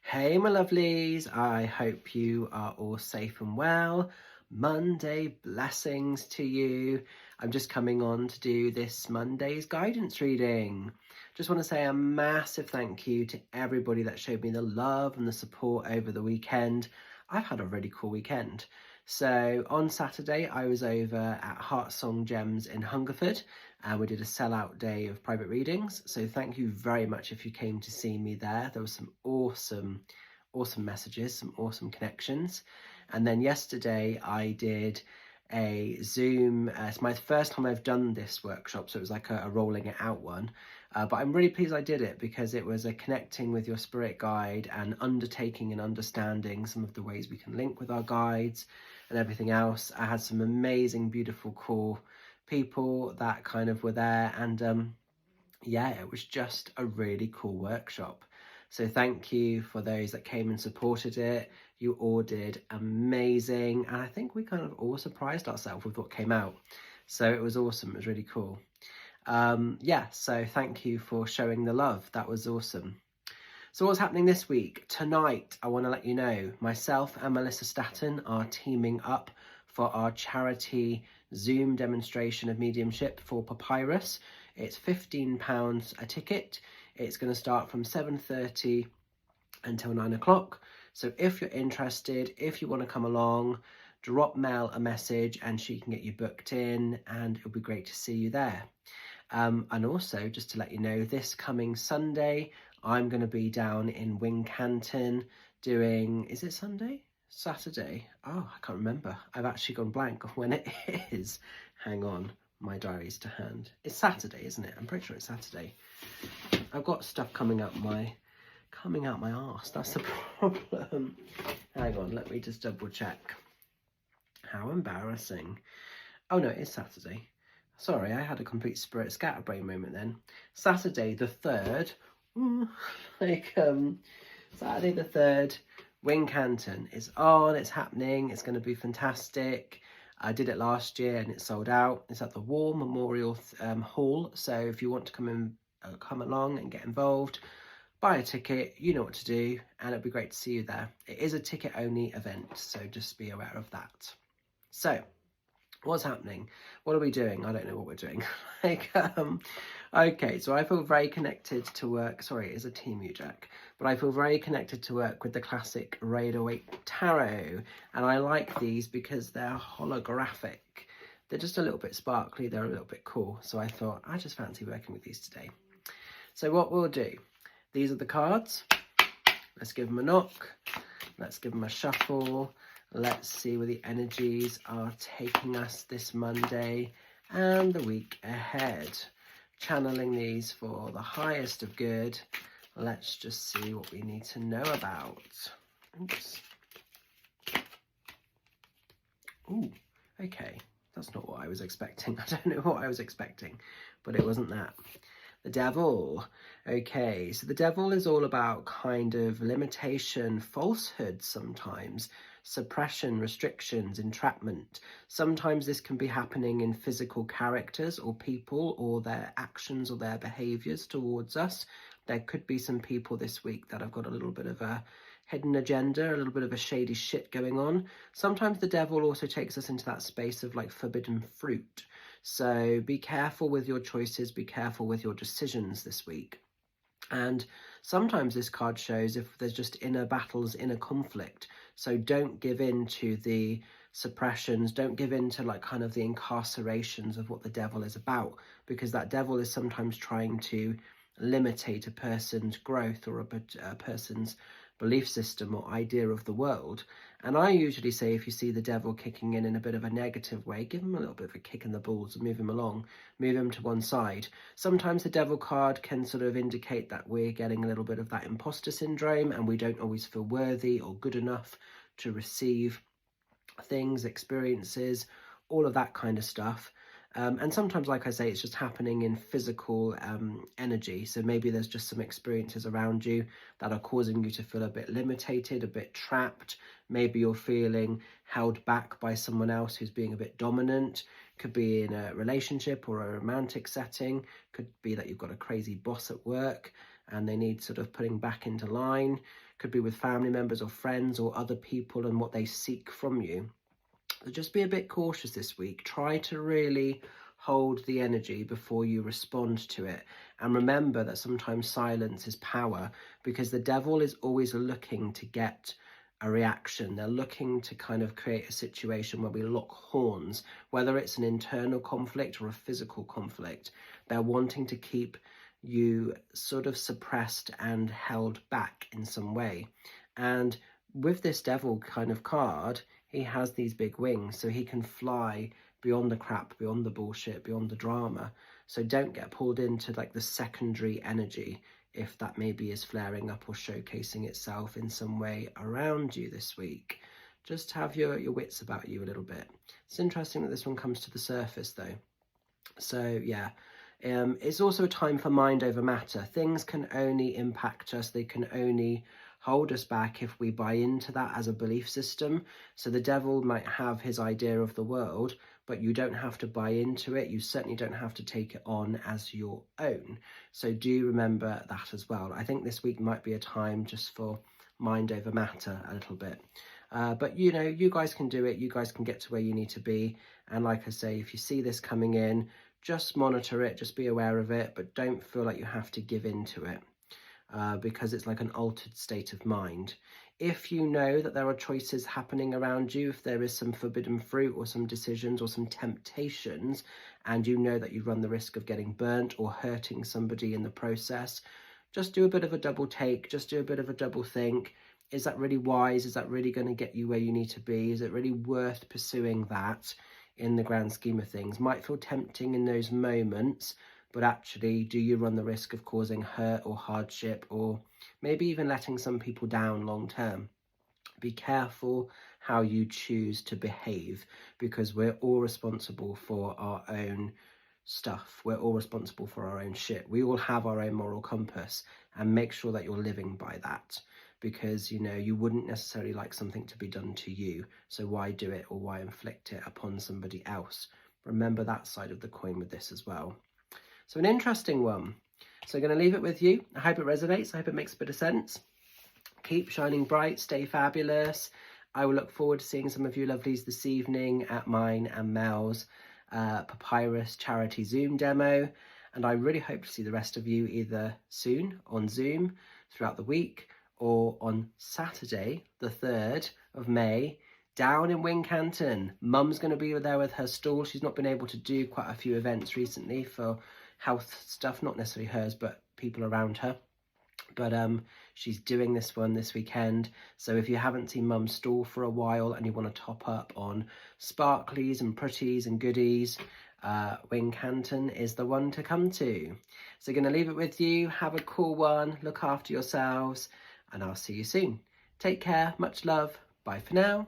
Hey, my lovelies. I hope you are all safe and well. Monday blessings to you. I'm just coming on to do this Monday's guidance reading. Just want to say a massive thank you to everybody that showed me the love and the support over the weekend. I've had a really cool weekend. So on Saturday, I was over at Heart Song Gems in Hungerford and we did a sellout day of private readings. So thank you very much if you came to see me there. There was some awesome messages, some awesome connections. And then yesterday I did a Zoom. It's my first time I've done this workshop, so it was like a rolling it out one. But I'm really pleased I did it because it was a connecting with your spirit guide and undertaking and understanding some of the ways we can link with our guides and everything else. I had some amazing, beautiful, cool people that kind of were there, and yeah, it was just a really cool workshop. So thank you for those that came and supported it. You all did amazing, and I think we kind of all surprised ourselves with what came out. So it was awesome. It was really cool. Yeah, so thank you for showing the love. That was awesome. So what's happening this week? Tonight, I want to let you know, myself and Melissa Staton are teaming up for our charity Zoom demonstration of mediumship for Papyrus. It's £15 a ticket. It's going to start from 7:30 until 9 o'clock. So if you're interested, if you want to come along, drop Mel a message and she can get you booked in, and it'll be great to see you there. And also, just to let you know, this coming Sunday, I'm going to be down in Wincanton doing, is it Sunday? Saturday? Oh, I can't remember. I've actually gone blank of when it is. Hang on, my diary's to hand. It's Saturday, isn't it? I'm pretty sure it's Saturday. I've got stuff coming out my arse. That's the problem. Hang on, let me just double check. How embarrassing. Oh no, it's Saturday. Sorry, I had a complete spirit scatterbrain moment then. Saturday the 3rd, Saturday the 3rd, Wincanton is on, it's happening, it's going to be fantastic. I did it last year and it sold out. It's at the War Memorial Hall, so if you want to come along and get involved, buy a ticket, you know what to do, and it'd be great to see you there. It is a ticket-only event, so just be aware of that. So, what's happening? What are we doing? I don't know what we're doing. Okay, so I feel very connected to work. Sorry, it's a Temu Jack, but I feel very connected to work with the classic Rider-Waite Tarot, and I like these because they're holographic. They're just a little bit sparkly. They're a little bit cool. So I thought I just fancy working with these today. So what we'll do? These are the cards. Let's give them a knock. Let's give them a shuffle. Let's see where the energies are taking us this Monday and the week ahead. Channeling these for the highest of good. Let's just see what we need to know about. Oops. Ooh, okay. That's not what I was expecting. I don't know what I was expecting, but it wasn't that. The Devil. Okay, so the Devil is all about kind of limitation, falsehood sometimes, suppression, restrictions, entrapment. Sometimes this can be happening in physical characters or people or their actions or their behaviours towards us. There could be some people this week that have got a little bit of a hidden agenda, a little bit of a shady shit going on. Sometimes the Devil also takes us into that space of like forbidden fruit. So be careful with your choices, be careful with your decisions this week. And sometimes this card shows if there's just inner battles, inner conflict. So don't give in to the suppressions, don't give in to like kind of the incarcerations of what the Devil is about, because that Devil is sometimes trying to limitate a person's growth or a person's belief system or idea of the world. And I usually say if you see the Devil kicking in a bit of a negative way, give him a little bit of a kick in the balls and move him along, move him to one side. Sometimes the Devil card can sort of indicate that we're getting a little bit of that imposter syndrome and we don't always feel worthy or good enough to receive things, experiences, all of that kind of stuff. And sometimes, like I say, it's just happening in physical energy. So maybe there's just some experiences around you that are causing you to feel a bit limited, a bit trapped. Maybe you're feeling held back by someone else who's being a bit dominant. Could be in a relationship or a romantic setting. Could be that you've got a crazy boss at work. and they need sort of putting back into line. Could be with family members or friends or other people and what they seek from you. So just be a bit cautious this week. Try to really hold the energy before you respond to it. And remember that sometimes silence is power, because the devil is always looking to get a reaction. They're looking to kind of create a situation where we lock horns, whether it's an internal conflict or a physical conflict. They're wanting to keep you sort of suppressed and held back in some way. And with this devil kind of card, he has these big wings, so he can fly beyond the crap, beyond the bullshit, beyond the drama. So don't get pulled into like the secondary energy if that maybe is flaring up or showcasing itself in some way around you this week. Just have your wits about you a little bit. It's interesting that this one comes to the surface though. So yeah, it's also a time for mind over matter. Things can only impact us, they can only hold us back if we buy into that as a belief system. So the devil might have his idea of the world, but you don't have to buy into it. You certainly don't have to take it on as your own. So do remember that as well. I think this week might be a time just for mind over matter a little bit. But you know, you guys can do it. You guys can get to where you need to be. And like I say, if you see this coming in, just monitor it, just be aware of it, but don't feel like you have to give in to it. Because it's like an altered state of mind. If you know that there are choices happening around you, if there is some forbidden fruit or some decisions or some temptations, and you know that you run the risk of getting burnt or hurting somebody in the process, just do a bit of a double take, just do a bit of a double think. Is that really wise? Is that really going to get you where you need to be? Is it really worth pursuing that in the grand scheme of things? Might feel tempting in those moments, but actually, do you run the risk of causing hurt or hardship, or maybe even letting some people down long term? Be careful how you choose to behave, because we're all responsible for our own stuff. We're all responsible for our own shit. We all have our own moral compass, and make sure that you're living by that, because you know you wouldn't necessarily like something to be done to you, so why do it or why inflict it upon somebody else? Remember that side of the coin with this as well. So an interesting one. So I'm going to leave it with you. I hope it resonates. I hope it makes a bit of sense. Keep shining bright. Stay fabulous. I will look forward to seeing some of you lovelies this evening at mine and Mel's Papyrus charity Zoom demo. And I really hope to see the rest of you either soon on Zoom throughout the week, or on Saturday, the 3rd of May, down in Wincanton. Mum's going to be there with her stall. She's not been able to do quite a few events recently for health stuff, not necessarily hers, but people around her. But she's doing this one this weekend. So if you haven't seen Mum's stall for a while and you want to top up on sparklies and pretties and goodies, Wincanton is the one to come to. So going to leave it with you. Have a cool one. Look after yourselves, and I'll see you soon. Take care. Much love. Bye for now.